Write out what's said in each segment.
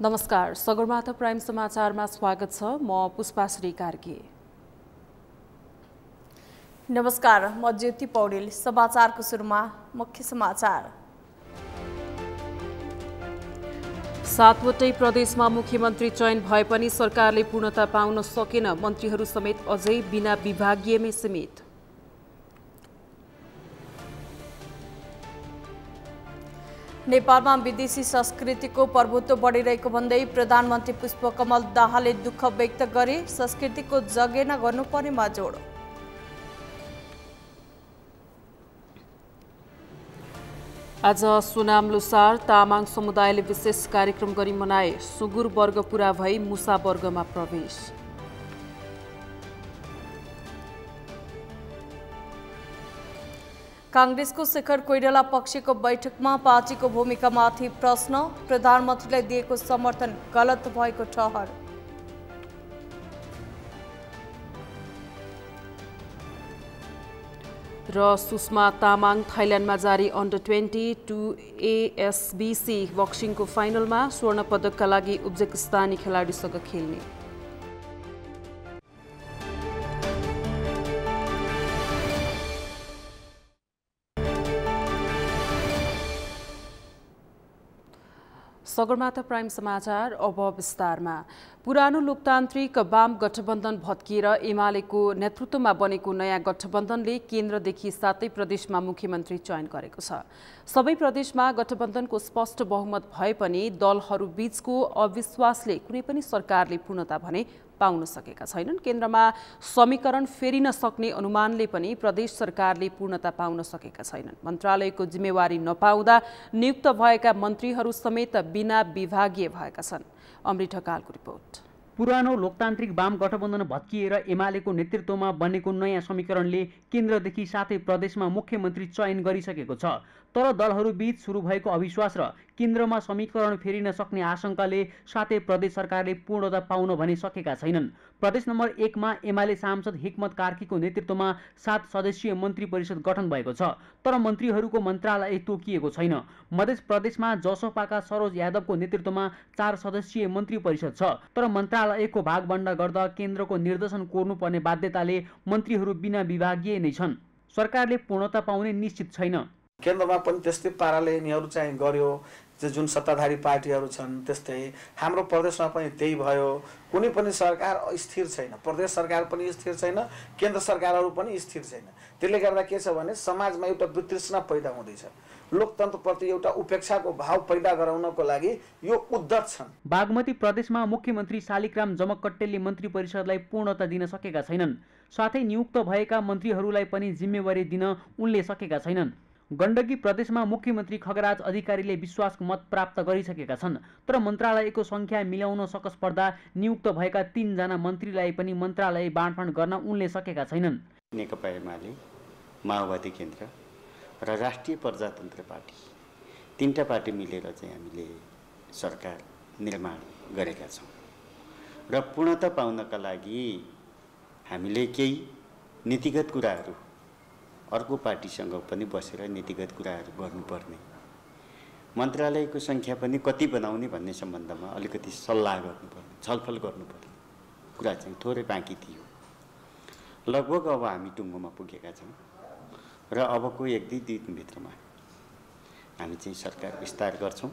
नमस्कार, सगरमाथा प्राइम समाचारमा स्वागत छ। म पुष्पाश्री कार्की। नमस्कार, म ज्योति पौडेल। समाचारको सुरुमा मुख्य समाचार। 7वटै प्रदेशमा मुख्यमन्त्री चयन भए पनि सरकारले पूर्णता पाउन सकेन। मन्त्रीहरू समेत अझै बिना विभागीयमै सीमित। नेपालमा विदेशी संस्कृतिको प्रभुत्व बढिरहेको भन्दै प्रधानमन्त्री पुष्पकमल दाहालले दुःख व्यक्त गरे। संस्कृतिको जगेर्ना गर्नुपर्नेमा जोड। आज सुनाम लोसार तामाङ समुदायले विशेष कार्यक्रम गरी मनाए। सुगुर वर्ग पूरा भई मुसा वर्गमा प्रवेश। कांग्रेसको शेखर कोइराला पक्षको बैठकमा पार्टीको भूमिकामाथि प्रश्न। प्रधानमन्त्रीलाई दिएको समर्थन गलत भएको ठहर। र सुषमा तामाङ थाइल्यान्डमा जारी अन्डर-22 ASBC बक्सिङको फाइनलमा स्वर्ण पदकका लागि उज्बेकिस्तानी खेलाडीसँग खेल्ने। सगरमाथा प्राइम समाचार अब विस्तारमा। पुरानो लोकतान्त्रिक वाम गठबन्धन भत्किएर एमालेको नेतृत्वमा बनेको नयाँ गठबन्धनले केन्द्रदेखि 7 प्रदेशमा मुख्यमन्त्री चयन गरेको छ। सबै प्रदेशमा गठबन्धनको स्पष्ट बहुमत भए पनि दलहरूबीचको अविश्वासले कुनै पनि सरकारले पूर्णता भने पाउन सकेका छैनन्। केन्द्रमा समीकरण फेरिन सक्ने अनुमानले पनि प्रदेश सरकारले पूर्णता पाउन सकेका छैनन्। मन्त्रालयको जिम्मेवारी नपाउँदा नियुक्त भएका मन्त्रीहरू समेत बिना विभागीय भएका छन्। अमृत ढकालको रिपोर्ट। पुरानो लोकतान्त्रिक वाम गठबन्धन भत्किएर एमालेको नेतृत्वमा बनेको नयाँ समीकरणले केन्द्रदेखि 7 प्रदेशमा मुख्यमन्त्री चयन गरिसकेको छ। तर दलहरूबीच सुरु भएको अविश्वास र केन्द्रमा समीकरण फेरिन सक्ने आशंकाले 7 प्रदेश सरकारले पूर्णता पाउन भने सकेका छैनन्। प्रदेश नम्बर 1 मा एमाले सांसद हिक्मत कार्कीको नेतृत्वमा 7 सदस्यीय मन्त्री परिषद गठन भएको छ। तर मन्त्रीहरूको मन्त्रालय तोकिएको छैन। मध्य प्रदेशमा जसपाका सरोज यादवको नेतृत्वमा 4 सदस्यीय मन्त्री परिषद छ। तर मन्त्रालयको भागभण्डा गर्दा केन्द्रको निर्देशन कोर्नुपर्ने बाध्यताले मन्त्रीहरू बिना विभागीय नै छन्। सरकारले पूर्णता पाउने निश्चित छैन। केन्द्रमा पनि त्यस्तै पाराले यिनीहरू चाहिँ गर्यो। जुन सत्ताधारी पार्टीहरू छन् त्यस्तै हाम्रो प्रदेशमा पनि त्यही भयो। कुनै पनि सरकार स्थिर छैन। प्रदेश सरकार पनि स्थिर छैन, केन्द्र सरकारहरू पनि स्थिर छैन। त्यसले गर्दा के छ भने समाजमा एउटा वितृष्णा पैदा हुँदैछ। लोकतन्त्रप्रति एउटा उपेक्षाको भाव पैदा गराउनको लागि यो उद्धत छन्। बागमती प्रदेशमा मुख्यमन्त्री शालिग्राम जमकट्टेलले मन्त्री परिषदलाई पूर्णता दिन सकेका छैनन्। साथै नियुक्त भएका मन्त्रीहरूलाई पनि जिम्मेवारी दिन उनले सकेका छैनन्। गण्डकी प्रदेशमा मुख्यमन्त्री खगराज अधिकारीले विश्वासको मत प्राप्त गरिसकेका छन्। तर मन्त्रालयको सङ्ख्या मिलाउन सकस पर्दा नियुक्त भएका 3 जना मन्त्रीलाई पनि मन्त्रालय बाँडफाँड गर्न उनले सकेका छैनन्। नेकपा एमाले, माओवादी केन्द्र र राष्ट्रिय प्रजातन्त्र पार्टी 3टा पार्टी मिलेर चाहिँ हामीले सरकार निर्माण गरेका छौँ। र पूर्णता पाउनका लागि हामीले केही नीतिगत कुराहरू अर्को पार्टीसँग पनि बसेर नीतिगत कुराहरू गर्नुपर्ने, मन्त्रालयको सङ्ख्या पनि कति बनाउने भन्ने सम्बन्धमा अलिकति सल्लाह गर्नुपर्ने, छलफल गर्नुपर्ने कुरा चाहिँ थोरै बाँकी थियो। लगभग अब हामी टुङ्गोमा पुगेका छौँ र अबको 1-2 दिनभित्रमा हामी चाहिँ सरकार विस्तार गर्छौँ।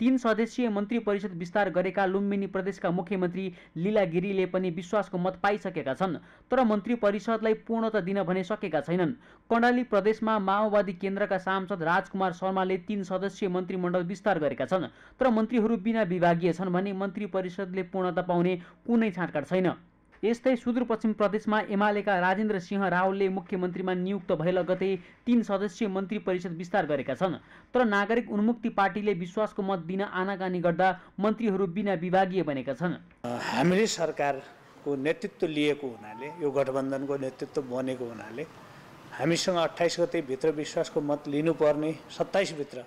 3 सदस्यीय मन्त्री परिषद विस्तार गरेका लुम्बिनी प्रदेशका मुख्यमन्त्री लीला गिरीले पनि विश्वासको मत पाइसकेका छन्। तर मन्त्री परिषदलाई पूर्णता दिन भने सकेका छैनन्। कर्णाली प्रदेशमा माओवादी केन्द्रका सांसद राजकुमार शर्माले 3 सदस्यीय मन्त्रीमण्डल विस्तार गरेका छन्। तर मन्त्रीहरू बिना विभागीय छन् भने मन्त्री परिषदले पूर्णता पाउने कुनै छाँटकाट छैन। यस्तै सुदूरपश्चिम प्रदेशमा एमालेका राजेन्द्र सिंह रावलले मुख्यमन्त्रीमा नियुक्त भए लगतै 3 सदस्यीय मन्त्री परिषद विस्तार गरेका छन्। तर नागरिक उन्मुक्ति पार्टीले विश्वासको मत दिन आनाकानी गर्दा मन्त्रीहरू बिना विभागीय बनेका छन्। हामीले सरकारको नेतृत्व लिएको हुनाले, यो गठबन्धनको नेतृत्व बनेको हुनाले हामीसँग 28 गते भित्र विश्वासको मत लिनुपर्ने, 27 भित्र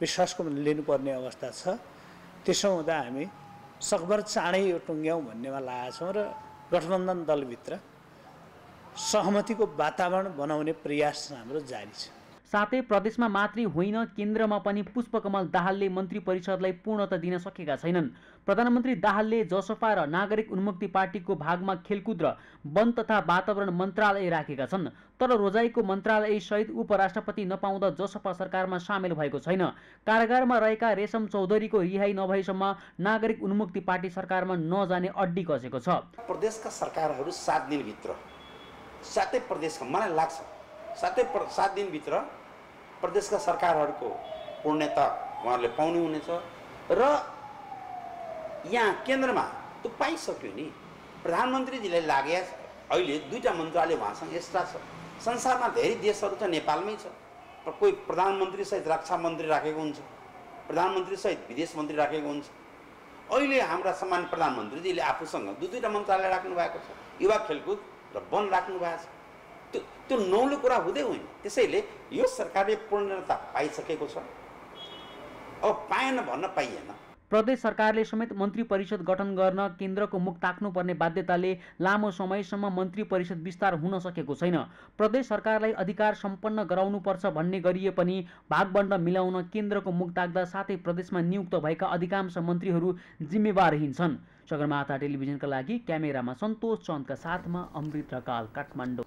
विश्वासको मत लिनुपर्ने अवस्था छ। त्यसो हुँदा हामी सकभर चाँडै यो टुङ्ग्याउँ भन्नेमा लागेका छौँ र गठबन्धन दलभित्र सहमतिको वातावरण बनाउने प्रयास हाम्रो जारी छ। साथै प्रदेशमा मात्रै होइन केन्द्रमा पनि पुष्पकमल दाहालले मन्त्री परिषदलाई पूर्णता दिन सकेका छैनन्। प्रधानमन्त्री दाहालले जसपा र नागरिक उन्मुक्ति पार्टीको भागमा खेलकुद र वन तथा वातावरण मन्त्रालय राखेका छन्, तर रोजाइको मन्त्रालय सहित उपराष्ट्रपति नपाउँदा जसपा सरकारमा सामेल भएको छैन। कारागारमा रहेका रेशम चौधरीको रिहाई नभएसम्म नागरिक उन्मुक्ति पार्टी सरकारमा नजाने अड्डी कसेको छ। प्रदेशका सरकारहरू 7 दिनभित्र सातै प्रदेशका मलाई लाग्छ 7 दिनभित्र प्रदेशका सरकारहरूको पूर्णता उहाँहरूले पाउनु हुनेछ र यहाँ केन्द्रमा त्यो पाइसक्यो नि। प्रधानमन्त्रीजीले लागे अहिले 2टा मन्त्रालय उहाँसँग एक्स्ट्रा छ। संसारमा धेरै देशहरू छ, नेपालमै छ, कोही प्रधानमन्त्री सहित रक्षा मन्त्री राखेको हुन्छ, प्रधानमन्त्री सहित विदेश मन्त्री राखेको हुन्छ। अहिले हाम्रा सामान्य प्रधानमन्त्रीजीले आफूसँग 2-2टा मन्त्रालय राख्नु भएको छ, युवा खेलकुद र वन राख्नु भएको छ। त्यो नौलो कुरा हुँदै होइन। त्यसैले यो सरकारले पूर्णता पाइसकेको छ, अब पाएन भन्न पाइएन। प्रदेश सरकारले समेत मन्त्री परिषद गठन गर्न केन्द्रको मुख ताक्नुपर्ने बाध्यताले लामो समयसम्म मन्त्री परिषद विस्तार हुन सकेको छैन। प्रदेश सरकारलाई अधिकार सम्पन्न गराउनुपर्छ भन्ने गरिए पनि भागबण्ड मिलाउन केन्द्रको मुख ताक्दा साथै प्रदेशमा नियुक्त भएका अधिकांश मन्त्रीहरू जिम्मेवार हिँड्छन्। सगरमाथा टेलिभिजनका लागि क्यामेरामा सन्तोष चन्दका साथमा अमृत ढकाल, काठमाडौँ।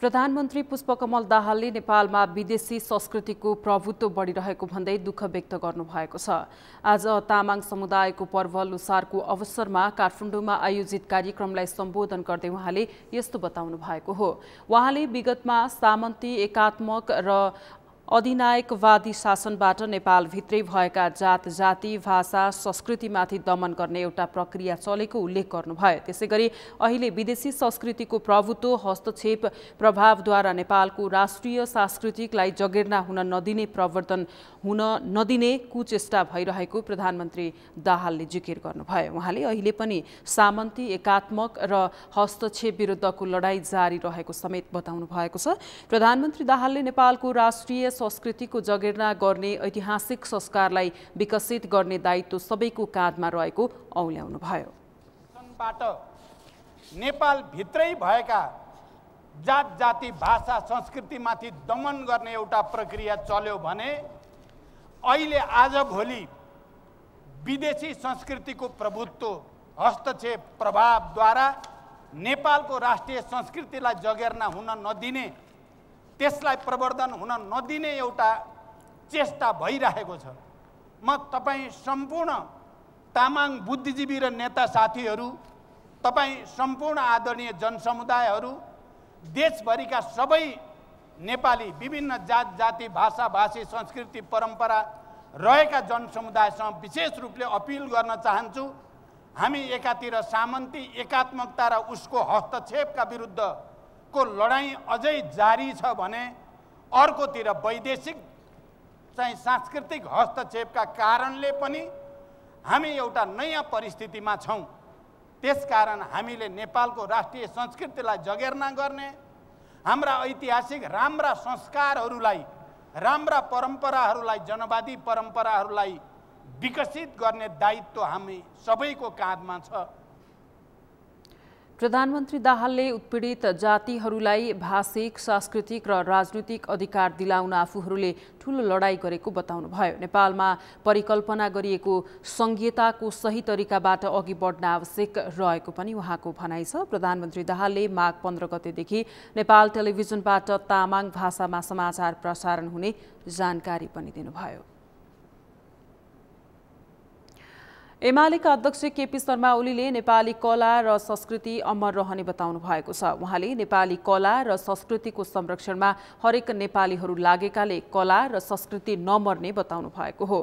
प्रधानमन्त्री पुष्पकमल दाहालले नेपालमा विदेशी संस्कृतिको प्रभुत्व बढिरहेको भन्दै दुःख व्यक्त गर्नुभएको छ। आज तामाङ समुदायको पर्व लोसारको अवसरमा काठमाडौँमा आयोजित कार्यक्रमलाई सम्बोधन गर्दै उहाँले यस्तो बताउनु भएको हो। उहाँले विगतमा सामन्ती एकात्मक र अधिनायकवादी शासनबाट नेपालभित्रै भएका जात जाति भाषा संस्कृतिमाथि दमन गर्ने एउटा प्रक्रिया चलेको उल्लेख गर्नुभयो। त्यसैगरी अहिले विदेशी संस्कृतिको प्रभुत्व हस्तक्षेप प्रभावद्वारा नेपालको राष्ट्रिय सांस्कृतिकलाई जगेर्ना हुन नदिने प्रवर्तन हुन नदिने कुचेष्टा भइरहेको प्रधानमन्त्री दाहालले जिकिर गर्नुभयो। उहाँले अहिले पनि सामन्ती एकात्मक र हस्तक्षेप विरुद्धको लडाईँ जारी रहेको समेत बताउनु भएको छ। प्रधानमन्त्री दाहालले नेपालको राष्ट्रिय संस्कृतिको जगेर्ना गर्ने ऐतिहासिक संस्कारलाई विकसित गर्ने दायित्व सबैको काँधमा रहेको औल्याउनु भयो। नेपाल भित्रै भएका जात जाति भाषा संस्कृतिमाथि दमन गर्ने एउटा प्रक्रिया चल्यो भने अहिले आजभोलि विदेशी संस्कृतिको प्रभुत्व हस्तक्षेप प्रभावद्वारा नेपालको राष्ट्रिय संस्कृतिलाई जगेर्ना हुन नदिने, त्यसलाई प्रवर्धन हुन नदिने एउटा चेष्टा भइरहेको छ। म तपाईँ सम्पूर्ण तामाङ बुद्धिजीवी र नेता साथीहरू, तपाईँ सम्पूर्ण आदरणीय जनसमुदायहरू, देशभरिका सबै नेपाली विभिन्न जात जाति भाषा भाषी संस्कृति परम्परा रहेका जनसमुदायसँग विशेष रूपले अपिल गर्न चाहन्छु। हामी एकातिर सामन्ती एकात्मकता र उसको हस्तक्षेपका विरुद्ध को लडाईँ अझै जारी छ भने अर्कोतिर वैदेशिक चाहिँ सांस्कृतिक हस्तक्षेपका कारणले पनि हामी एउटा नयाँ परिस्थितिमा छौँ। त्यसकारण हामीले नेपालको राष्ट्रिय संस्कृतिलाई जगेर्ना गर्ने, हाम्रा ऐतिहासिक राम्रा संस्कारहरूलाई, राम्रा परम्पराहरूलाई, जनवादी परम्पराहरूलाई विकसित गर्ने दायित्व हामी सबैको काँधमा छ। प्रधानमन्त्री दाहालले उत्पीडित जातिहरूलाई भाषिक सांस्कृतिक र राजनीतिक अधिकार दिलाउन आफूहरूले ठूलो लडाईँ गरेको बताउनुभयो। नेपालमा परिकल्पना गरिएको संघीयताको सही तरिकाबाट अघि बढ्न आवश्यक रहेको पनि उहाँको भनाइ छ। प्रधानमन्त्री दाहालले माघ 15 गतेदेखि नेपाल टेलिभिजनबाट तामाङ भाषामा समाचार प्रसारण हुने जानकारी पनि दिनुभयो। एमालेका अध्यक्ष केपी शर्मा ओलीले नेपाली कला र संस्कृति अमर रहने बताउनु भएको छ। उहाँले नेपाली कला र संस्कृतिको संरक्षणमा हरेक नेपालीहरू लागेकाले कला र संस्कृति नमर्ने बताउनु भएको हो।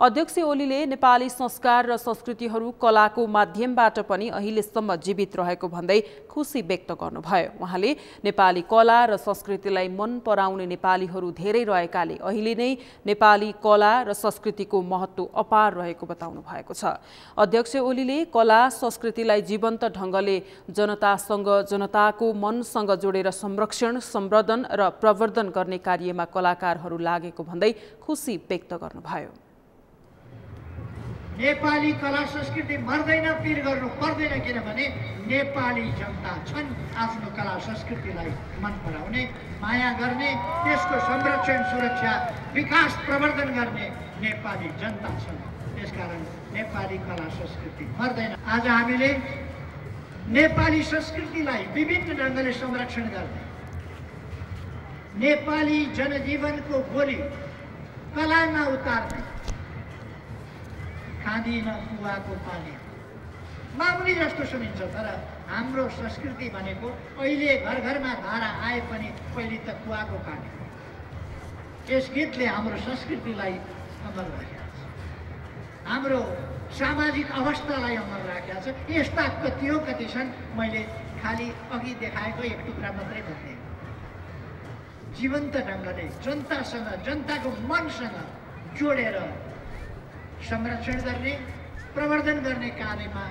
अध्यक्ष ओलीले नेपाली संस्कार र संस्कृतिहरू कलाको माध्यमबाट पनि अहिलेसम्म जीवित रहेको भन्दै खुसी व्यक्त गर्नुभयो। उहाँले नेपाली कला र संस्कृतिलाई मन पराउने नेपालीहरू धेरै रहेकाले अहिले नै नेपाली कला र संस्कृतिको महत्त्व अपार रहेको बताउनु भएको छ। अध्यक्ष ओलीले कला संस्कृतिलाई जीवन्त ढङ्गले जनतासँग, जनताको मनसँग जोडेर संरक्षण, सम्वर्धन र प्रवर्धन गर्ने कार्यमा कलाकारहरू लागेको भन्दै खुसी व्यक्त गर्नुभयो। नेपाली कला संस्कृति मर्दैन, पिर गर्नु पर्दैन, किनभने नेपाली जनता छन् आफ्नो कला संस्कृतिलाई मन पराउने, माया गर्ने, त्यसको संरक्षण, सुरक्षा, विकास, प्रवर्धन गर्ने नेपाली जनता छन्। त्यसकारण नेपाली कला संस्कृति मर्दैन। आज हामीले नेपाली संस्कृतिलाई विभिन्न ढङ्गले संरक्षण गर्ने, नेपाली जनजीवनको बोली कलामा उतार्ने, खाँदिन कुवाको पानी मामुली जस्तो सुनिन्छ, तर हाम्रो संस्कृति भनेको अहिले घर घरमा धारा आए पनि पहिले त कुवाको पानी। यस गीतले हाम्रो संस्कृतिलाई अमर राखेको छ, हाम्रो सामाजिक अवस्थालाई अमर राखेको छ। यस्ता कति छन्, मैले खालि अघि देखाएको एक टुक्रा मात्रै भन्ने। जीवन्त ढङ्गले जनतासँग, जनताको मनसँग जोडेर संरक्षण गर्ने, प्रवर्धन गर्ने कार्यमा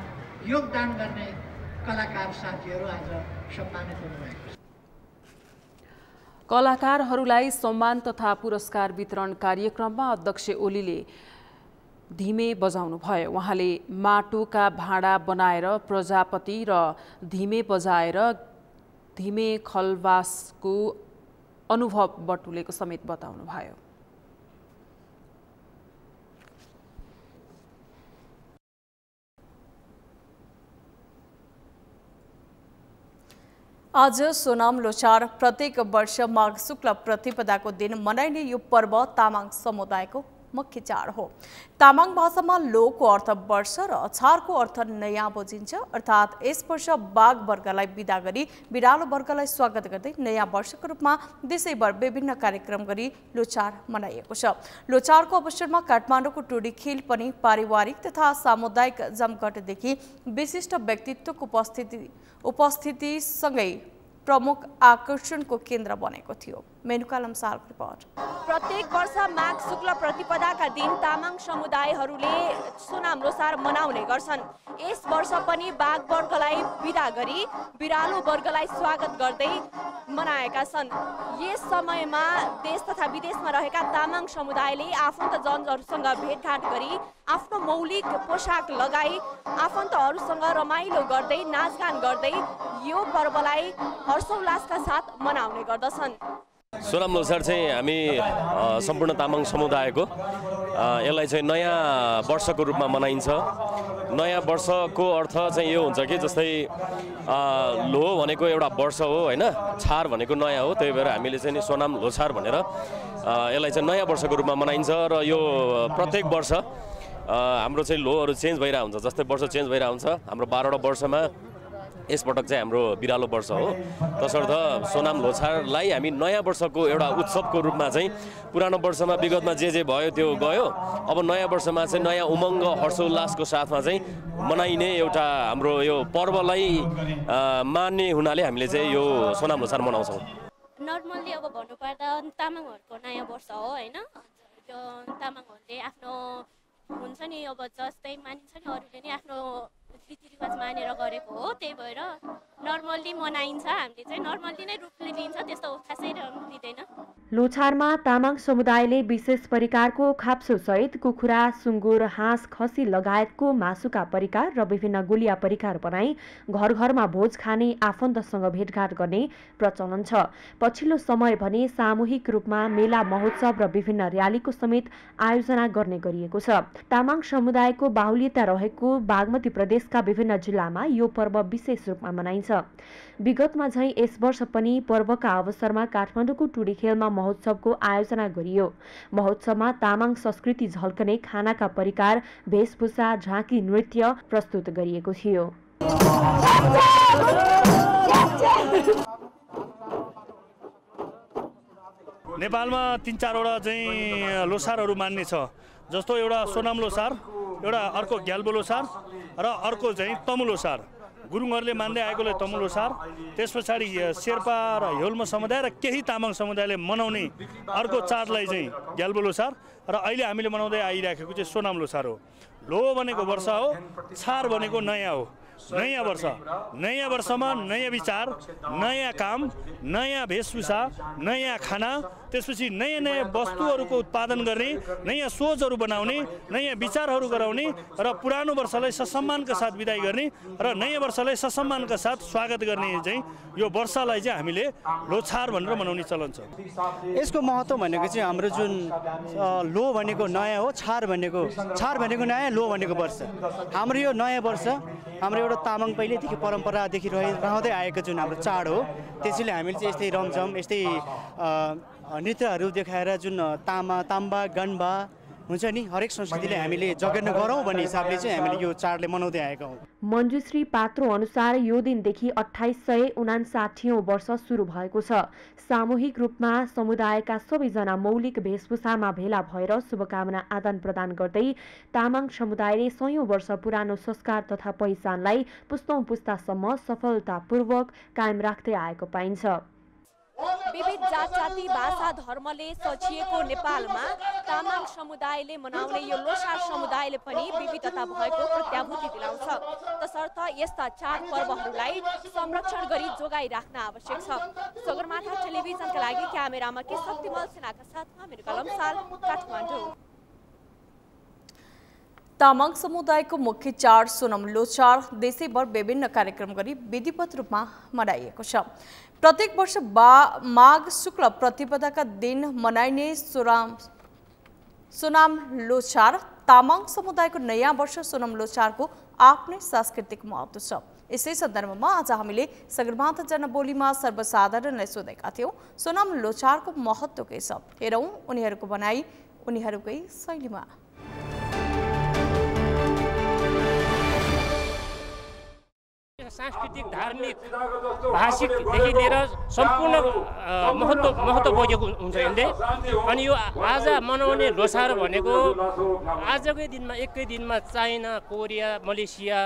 योगदान गर्ने कलाकार साथीहरू आज सम्मानित हुनुभएको छ। कलाकारहरूलाई सम्मान तथा पुरस्कार वितरण कार्यक्रममा अध्यक्ष ओलीले धिमे बजाउनु भयो। उहाँले माटोका भाँडा बनाएर प्रजापति र धिमे बजाएर धिमे खलवासको अनुभव बटुलेको समेत बताउनु भयो। आज सोनाम लोछार प्रत्येक वर्ष माघ शुक्ल प्रतिपदाको दिन मनाइने यो पर्व तामाङ समुदायको मुख्य चाड हो। तामाङ भाषामा लोको अर्थ वर्ष र छारको अर्थ नयाँ बुझिन्छ। अर्थात् यस वर्ष बाघ वर्गलाई बिदा गरी बिरालो वर्गलाई स्वागत गर्दै नयाँ वर्षको रूपमा देशैभर विभिन्न कार्यक्रम गरी लोछार मनाइएको छ। लोछारको अवसरमा काठमाडौँको टोडी खेल पनि पारिवारिक तथा सामुदायिक जमघटदेखि विशिष्ट व्यक्तित्वको उपस्थितिसँगै प्रमुख आकर्षणको केन्द्र बनेको थियो। मेनुका लम्सालको रिपोर्ट। प्रत्येक वर्ष माघ शुक्ल प्रतिपदाका दिन तामाङ समुदायहरूले सोनाम लोसार मनाउने गर्छन्। यस वर्ष पनि बाघ वर्गलाई बिदा गरी बिरालो वर्गलाई स्वागत गर्दै मनाएका छन्। यस समयमा देश तथा विदेशमा रहेका तामाङ समुदायले आफन्तजनहरूसँग भेटघाट गरी आफ्नो मौलिक पोसाक लगाई आफन्तहरूसँग रमाइलो गर्दै नाचगान गर्दै यो पर्वलाई हर्षोल्लासका साथ मनाउने गर्दछन्। सोनाम लोसार चाहिँ हामी सम्पूर्ण तामाङ समुदायको यसलाई चाहिँ नयाँ वर्षको रूपमा मनाइन्छ। नयाँ वर्षको अर्थ चाहिँ यो हुन्छ कि जस्तै लो भनेको एउटा वर्ष हो होइन, छार भनेको नयाँ हो, त्यही भएर हामीले चाहिँ नि सोनाम लोछार भनेर यसलाई चाहिँ नयाँ वर्षको रूपमा मनाइन्छ। र यो प्रत्येक वर्ष हाम्रो चाहिँ लोहरू चेन्ज भइरहेको हुन्छ। जस्तै वर्ष चेन्ज भइरहेको हुन्छ। हाम्रो 12वटा वर्षमा यसपटक चाहिँ हाम्रो बिरालो वर्ष हो। तसर्थ सोनाम लोछारलाई हामी नयाँ वर्षको एउटा उत्सवको रूपमा चाहिँ पुरानो वर्षमा विगतमा जे भयो त्यो गयो, अब नयाँ वर्षमा चाहिँ नयाँ उमङ्ग हर्षोल्लासको साथमा चाहिँ मनाइने एउटा हाम्रो यो पर्वलाई मान्ने हुनाले हामीले चाहिँ यो सोनाम लोछार मनाउँछौँ। नर्मल्ली अब भन्नुपर्दा तामाङहरूको नयाँ वर्ष हो होइन। त्यो तामाङहरूले आफ्नो हुन्छ नि, अब जस्तै मानिन्छ नि अरूले नि आफ्नो रीतिरिवाज मानेर गरेको हो, त्यही भएर नर्मल्ली मनाइन्छ। हामीले चाहिँ नर्मल्ली नै रूप लिन्छ, त्यस्तो खासै लिँदैन। लोछारमा तामाङ समुदायले विशेष परिकारको खाप्सो सहित कुखुरा, सुँगुर, हाँस, खसी लगायतको मासुका परिकार र विभिन्न गुलिया परिकार बनाई घर घरमा भोज खाने, आफन्तसँग भेटघाट गर्ने प्रचलन छ। पछिल्लो समय भने सामूहिक रूपमा मेला, महोत्सव र विभिन्न र्यालीको समेत आयोजना गर्ने गरिएको छ। तामाङ समुदायको बाहुल्यता रहेको बागमती प्रदेशका विभिन्न जिल्लामा यो पर्व विशेष रूपमा मनाइन्छ। विगतमा झैं यस वर्ष पनि पर्वका अवसरमा काठमाडौँको टुडी खेलमा महोत्सवको आयोजना गरियो। महोत्सवमा तामाङ संस्कृति झल्कने खानाका परिकार, वेशभूषा, झाँकी, नृत्य प्रस्तुत गरिएको थियो। नेपालमा 3-4वटा चाहिँ लोसारहरू मान्ने छ। जस्तो एउटा सोनाम लोसार, एउटा अर्को ग्याल्बो लोसार र अर्को चाहिँ तमु लोसार। गुरुङहरूले मान्दै आएकोले तमु लोसार, त्यस पछाडि शेर्पा र हेल्म समुदाय र केही तामाङ समुदायले मनाउने अर्को चाडलाई चाहिँ ग्याल्बो लोसार र अहिले हामीले मनाउँदै आइराखेको चाहिँ सोनाम लोसार हो। लो भनेको वर्ष हो, छार भनेको नयाँ हो। नयाँ वर्ष, नयाँ वर्षमा नयाँ विचार, नयाँ काम, नयाँ वेशभूषा, नयाँ खाना, त्यसपछि नयाँ नयाँ वस्तुहरूको उत्पादन गर्ने, नयाँ सोचहरू बनाउने, नयाँ विचारहरू गराउने र पुरानो वर्षलाई ससम्मानका साथ बिदाई गर्ने र नयाँ वर्षलाई ससम्मानका साथ स्वागत गर्ने चाहिँ यो वर्षलाई चाहिँ हामीले लोछार भनेर मनाउने चलन छ। यसको महत्त्व भनेको चाहिँ हाम्रो जुन लो भनेको नयाँ हो, छार भनेको नयाँ, लो भनेको वर्ष। हाम्रो यो नयाँ वर्ष हाम्रो एउटा तामाङ पहिलेदेखि परम्परादेखि रहँदै आएको जुन हाम्रो चाड हो, त्यसैले हामीले चाहिँ यस्तै रमझम, यस्तै नृत्यहरू देखाएर जुन ताम्बा गन्बा हुन्छ नि, हरेक संस्कृतिले हामीले जगेर्न गरौँ भन्ने हिसाबले चाहिँ हामीले यो चाडले मनाउँदै आएका हौँ। मञ्जुश्री पात्रो अनुसार यो दिनदेखि 2859औं वर्ष सुरु भएको छ। सामूहिक रूपमा समुदायका सबैजना मौलिक वेशभूषामा भेला भएर शुभकामना आदान प्रदान गर्दै तामाङ समुदायले 100औं वर्ष पुरानो संस्कार तथा पहिचानलाई पुस्तौं पुस्तासम्म सफलतापूर्वक कायम राख्दै आएको पाइन्छ। विविध जात जाति भाषा धर्मले सजिएको नेपालमा तामाङ समुदायले मनाउने यो लोसार समुदायले पनि विविधता भएको प्रत्याभूति दिलाउँछ। तसर्थ यस्ता चाडपर्वहरूलाई संरक्षण गरी जोगाइ राख्न आवश्यक छ। सगरमाथा टेलिभिजनका लागि क्यामेरामा के शक्तिमल सेनाका साथमा मेरो कलमसाल, काठमाडौँ। तामाङ समुदायको मुख्य चाड सोनम लोछार देशैभर विभिन्न कार्यक्रम गरी विधिवत रूपमा मनाइएको छ। प्रत्येक वर्ष माघ शुक्ल प्रतिपदाका दिन मनाइने सोनाम लोछार तामाङ समुदायको नयाँ वर्ष सोनम लोछारको आफ्नै सांस्कृतिक महत्त्व छ। यसै सन्दर्भमा आज हामीले सगरमाथा जनबोलीमा सर्वसाधारणलाई सोधेका थियौँ सोनम लोछारको महत्त्व के छ। हेरौँ उनीहरूको भनाइ उनीहरूकै शैलीमा। सांस्कृतिक, धार्मिक, भाषिकदेखि लिएर सम्पूर्ण महत्त्व बोकेको हुन्छ यसले। अनि यो आज मनाउने लोसार भनेको आजकै दिनमा एकै दिनमा China, Korea, Malaysia,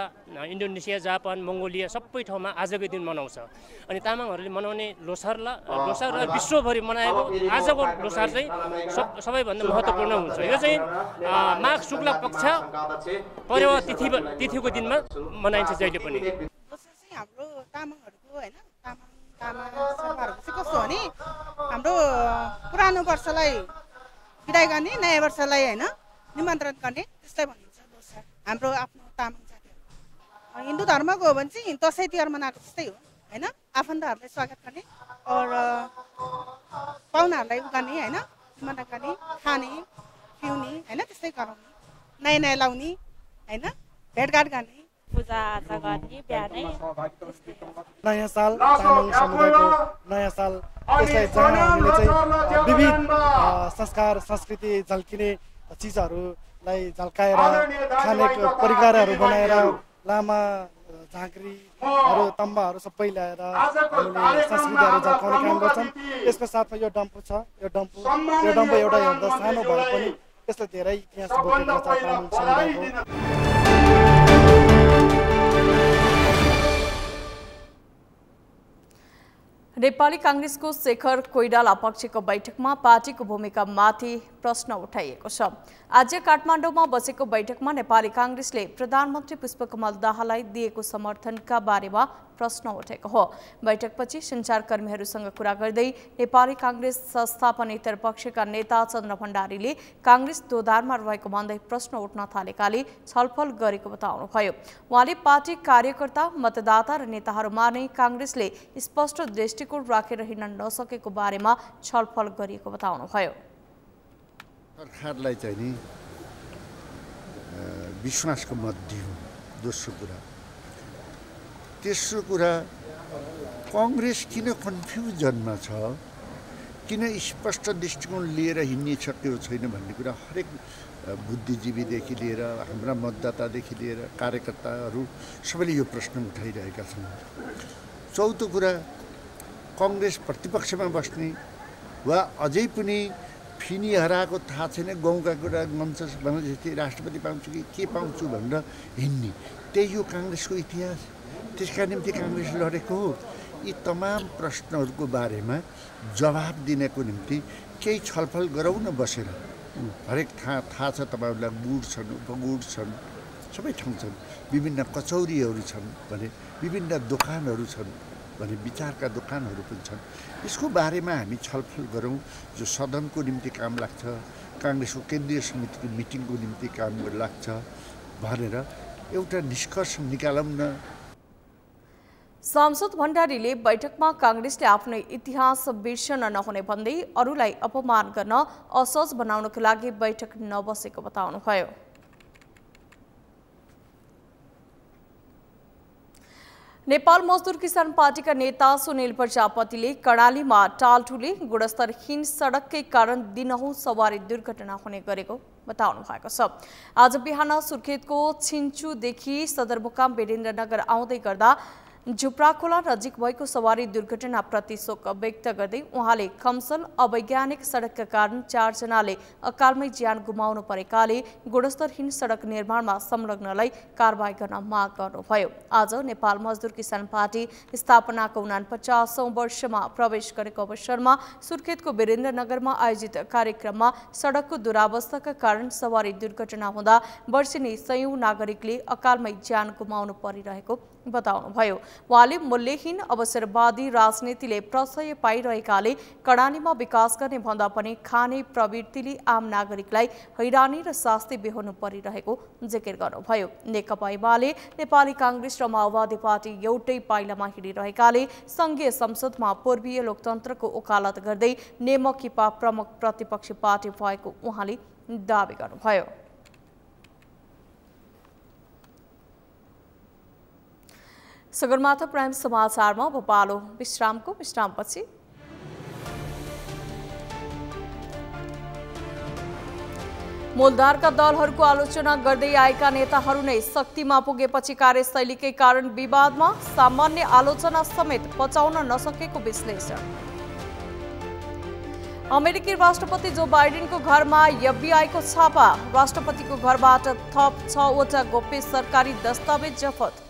Indonesia, Japan, Mongolia सबै ठाउँमा आजकै दिन मनाउँछ। अनि तामाङहरूले मनाउने लोसारलाई विश्वभरि मनाएको आजको लोसार चाहिँ सबैभन्दा महत्त्वपूर्ण हुन्छ। यो चाहिँ माघ शुक्ल पक्ष परेवा तिथिको दिनमा मनाइन्छ जहिले पनि। हाम्रो तामाङहरूको होइन तामा शेर्पाहरूको चाहिँ कस्तो हो नि, हाम्रो पुरानो वर्षलाई बिदाई गर्ने, नयाँ वर्षलाई होइन निमन्त्रण गर्ने, त्यस्तै भनिन्छ लोसार। हाम्रो आफ्नो तामाङ जातिहरू हिन्दू धर्मको हो भने चाहिँ दसैँ तिहार मनाएको जस्तै हो होइन। आफन्तहरूलाई स्वागत गर्ने र पाहुनाहरूलाई उगाउने होइन, निमन्त्रण गर्ने, खाने पिउने होइन, त्यस्तै गराउने, नयाँ नयाँ लाउने होइन, भेटघाट गर्ने, पूजाआजा गर्ने, बिहानै नयाँ साल तामाङ समुदायको नयाँ साल, यसलाई जहाँ हामीले चाहिँ विविध संस्कार संस्कृति झल्किने चिजहरूलाई झल्काएर खाने परिकारहरू बनाएर लामा झाँक्रीहरू तम्बाहरू सबै ल्याएर हामीले संस्कृतिहरू झल्काउने काम गर्छौँ। यसको साथमा यो डम्फु छ। यो डम्फु एउटा हेर्दा सानो भए पनि यसले धेरै इतिहास बोकेको छ तामाङ समुदायको। नेपाली कांग्रेसको शेखर कोइराला पक्षको बैठकमा पार्टीको भूमिकामाथि प्रश्न उठाइएको छ। आज काठमाडौँमा बसेको बैठकमा नेपाली कांग्रेसले प्रधानमन्त्री पुष्पकमल दाहाललाई दिएको समर्थनका बारेमा प्रश्न उठेको हो। बैठकपछि सञ्चारकर्मीहरूसँग कुरा गर्दै नेपाली कांग्रेस संस्थापनेतर पक्षका नेता चन्द्र भण्डारीले कांग्रेस दोधारमा रहेको भन्दै प्रश्न उठ्न थालेकाले छलफल गरेको बताउनुभयो। उहाँले पार्टी कार्यकर्ता, मतदाता र नेताहरूमा नै कांग्रेसले स्पष्ट दृष्टिकोण राखेर हिँड्न नसकेको बारेमा छलफल गरिएको बताउनुभयो। सरकारलाई चाहिँ नि विश्वासको मत दियो। दोस्रो कुरा, तेस्रो कुरा, कांग्रेस किन कन्फ्युजनमा छ, किन स्पष्ट दृष्टिकोण लिएर हिँड्न सकेको छैन भन्ने कुरा हरेक बुद्धिजीवीदेखि लिएर हाम्रा मतदातादेखि लिएर कार्यकर्ताहरू सबैले यो प्रश्न उठाइरहेका छन्। चौथो कुरा, कांग्रेस प्रतिपक्षमा बस्ने वा अझै पनि फिनी हराएको थाहा छैन, गाउँका कुरा गन्छस् भनेपछि राष्ट्रपति पाउँछु कि के पाउँछु भनेर हिँड्ने, त्यही हो कांग्रेसको इतिहास। त्यसका निम्ति कांग्रेस लडेको हो। यी तमाम प्रश्नहरूको बारेमा जवाब दिनको निम्ति केही छलफल गरौँ न बसेर। हरेक थाहा छ तपाईँहरूलाई गुण छन्, उपगुण छन्, सबै ठाउँ छन्। विभिन्न कचौरीहरू छन् भने, विभिन्न दोकानहरू छन् भने, विचारका दोकानहरू पनि छन्। यसको बारेमा हामी छलफल गरौँ, जो सदनको निम्ति काम लाग्छ, काङ्ग्रेसको केन्द्रीय समितिको मिटिङको निम्ति काम लाग्छ भनेर एउटा निष्कर्ष निकालौँ न। सांसद भण्डारीले बैठकमा काङ्ग्रेसले आफ्नो इतिहास बिर्सन नहुने भन्दै अरूलाई अपमान गर्न असहज बनाउनको लागि बैठक नबसेको बताउनुभयो। नेपाल मजदुर किसान पार्टीका नेता सुनिल प्रजापतिले कर्णालीमा टालटुले गुणस्तरहीन सडककै कारण दिनहुँ सवारी दुर्घटना हुने गरेको बताउनु भएको छ। आज बिहान सुर्खेतको छिन्चुदेखि सदरमुकाम वीरेन्द्रनगर आउँदै गर्दा झुप्राखोला नजिक भएको सवारी दुर्घटनाप्रति शोक व्यक्त गर्दै उहाँले खम्सन अवैज्ञानिक सडकका कारण 4 जनाले अकालमै ज्यान गुमाउनु परेकाले गुणस्तरहीन सडक निर्माणमा संलग्नलाई कारबाही गर्न माग गर्नुभयो। आज नेपाल मजदुर किसान पार्टी स्थापनाको 49औं वर्षमा प्रवेश गरेको अवसरमा सुर्खेतको वीरेन्द्रनगरमा आयोजित कार्यक्रममा सडकको दुरावस्थाका कारण सवारी दुर्घटना हुँदा वर्षेनी 100औं नागरिकले अकालमै ज्यान गुमाउनु परिरहेको बताउनुभयो। उहाँले मूल्यहीन अवसरवादी राजनीतिले प्रशय पाइरहेकाले कर्णालीमा विकास गर्ने भन्दा पनि खाने प्रवृत्तिले आम नागरिकलाई हैरानी र शास्ति बेहोर्नु परिरहेको जिकिर गर्नुभयो। नेकपा एमाले, नेपाली काङ्ग्रेस र माओवादी पार्टी एउटै पाइलामा हिँडिरहेकाले संघीय संसदमा पूर्वीय लोकतन्त्रको वकालत गर्दै नेमकिपा प्रमुख प्रतिपक्षी पार्टी भएको उहाँले दावी गर्नुभयो। सगरमाथा प्राइम समाचारमा अब पालो विश्रामपछि मूलधारका दलहरूको आलोचना गर्दै आएका नेताहरू नै शक्तिमा पुगेपछि कार्यशैलीकै कारण विवादमा, सामान्य आलोचना समेत बचाउन नसकेको विश्लेषण। अमेरिकी राष्ट्रपति जो बाइडेनको घरमा एफबीआईको छापा, राष्ट्रपतिको घरबाट थप 6 वटा गोप्य सरकारी दस्तावेज जफत।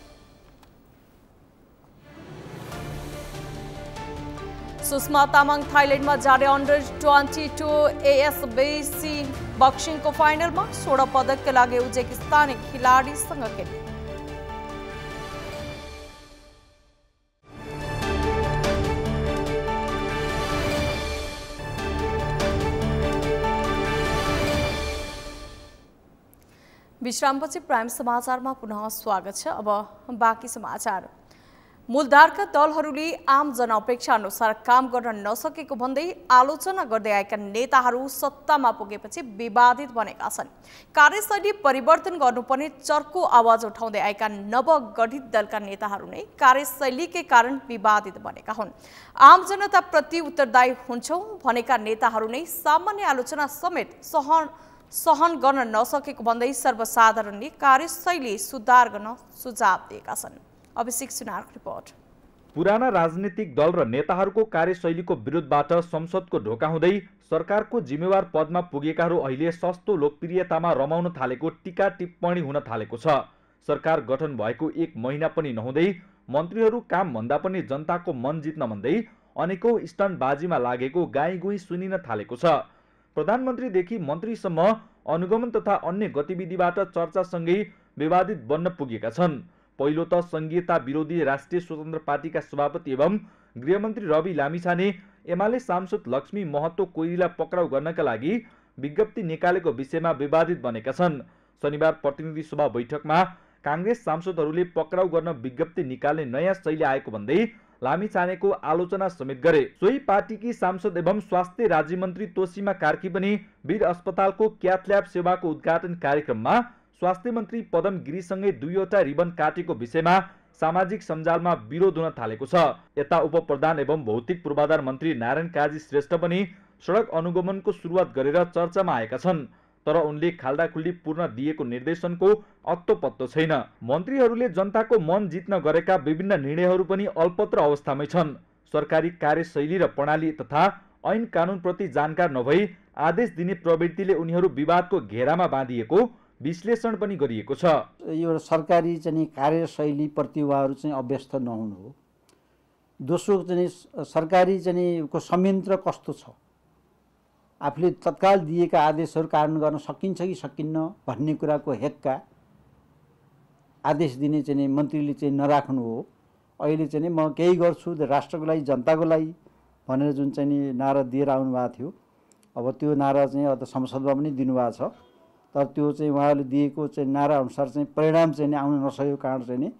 सुषमा तामाङ थाइल्यान्डमा जारी अन्डर-22 एएसबीसी बक्सिङको फाइनलमा 16 पदकका लागि उज्बेकिस्तानी खेलाडीसँग खेल। विश्रामपछि प्राइम समाचारमा पुनः स्वागत छ। अब बाँकी समाचार। मूलधारका दलहरूले आम जनअपेक्षा अनुसार काम गर्न नसकेको भन्दै आलोचना गर्दै आएका नेताहरू सत्तामा पुगेपछि विवादित बनेका छन्। कार्यशैली परिवर्तन गर्नुपर्ने चर्को आवाज उठाउँदै आएका नवगठित दलका नेताहरू नै कार्यशैलीकै कारण विवादित बनेका हुन्। आम जनताप्रति उत्तरदायी हुन्छौं भनेका नेताहरू नै सामान्य आलोचना समेत सहन गर्न नसकेको भन्दै सर्वसाधारणले कार्यशैली सुधार गर्न सुझाव दिएका छन्। अभिषेक सुनारको रिपोर्ट। पुराना राजनीतिक दल र नेताहरूको कार्यशैलीको विरोधबाट संसदको ढोका हुँदै सरकारको जिम्मेवार पदमा पुगेकाहरू अहिले सस्तो लोकप्रियतामा रमाउन थालेको टीका टिप्पणी हुन थालेको छ। सरकार गठन भएको 1 महिना पनि नहुँदै मन्त्रीहरू काम भन्दा पनि जनताको मन जित्न भन्दै अनेकौं स्टन्टबाजीमा लागेको गाईगुई सुनिन थालेको छ। प्रधानमन्त्रीदेखि मन्त्रीसम्म अनुगमन तथा अन्य गतिविधिबाट चर्चासँगै विवादित बन्न पुगेका छन्। पहिलो त संघीयता विरोधी राष्ट्रिय स्वतन्त्र पार्टीका सभापति एवं गृहमन्त्री रवि लामिछाने एमाले सांसद लक्ष्मी महतो कोइरीलाई पक्राउ गर्नका लागि विज्ञप्ति निकालेको विषयमा विवादित बनेका छन्। शनिबार प्रतिनिधि सभा बैठकमा काङ्ग्रेस सांसदहरूले पक्राउ गर्न विज्ञप्ति निकाल्ने नयाँ शैली आएको भन्दै लामिछानेको आलोचना समेत गरे। सोही पार्टीकी सांसद एवं स्वास्थ्य राज्यमन्त्री तोसीमा कार्की पनि वीर अस्पतालको क्याथ ल्याब सेवाको उद्घाटन कार्यक्रममा स्वास्थ्य मन्त्री पदम गिरीसँगै 2वटा रिबन काटेको विषयमा सामाजिक सञ्जालमा विरोध हुन थालेको छ। यता उपप्रधान एवं भौतिक पूर्वाधार मन्त्री नारायण काजी श्रेष्ठ पनि सडक अनुगमनको सुरुवात गरेर चर्चामा आएका छन्। तर उनले खाल्डाखुल्डी पूर्ण दिएको निर्देशनको अत्तो पत्तो छैन। मन्त्रीहरूले जनताको मन जित्न गरेका विभिन्न निर्णयहरू पनि अल्पत्र अवस्थामै छन्। सरकारी कार्यशैली र प्रणाली तथा ऐन कानुनप्रति जानकार नभई आदेश दिने प्रवृत्तिले उनीहरू विवादको घेरामा बाँधिएको विश्लेषण पनि गरिएको छ। यो सरकारी चाहिँ कार्यशैली प्रति उहाँहरू चाहिँ अभ्यस्त नहुनु हो। दोस्रो चाहिँ सरकारी चाहिँ को संयन्त्र कस्तो छ, आफूले तत्काल दिएका आदेशहरू कार्यान्वयन गर्न सकिन्छ कि सकिन्न भन्ने कुराको हेक्का आदेश दिने चाहिँ मन्त्रीले चाहिँ नराख्नु हो। अहिले चाहिँ म केही गर्छु राष्ट्रको लागि जनताको लागि भनेर जुन चाहिँ नि नारा दिएर आउनु भएको थियो, अब त्यो नारा चाहिँ अब संसदमा पनि दिनुभएको छ, तर त्यो चाहिँ उहाँले दिएको चाहिँ नारा अनुसार चाहिँ परिणाम चाहिँ आउन नसकेको कारण चाहिँ नि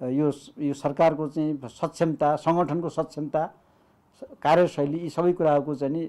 यो सरकारको चाहिँ सक्षमता, सङ्गठनको सक्षमता, कार्यशैली यी सबै कुराको चाहिँ नि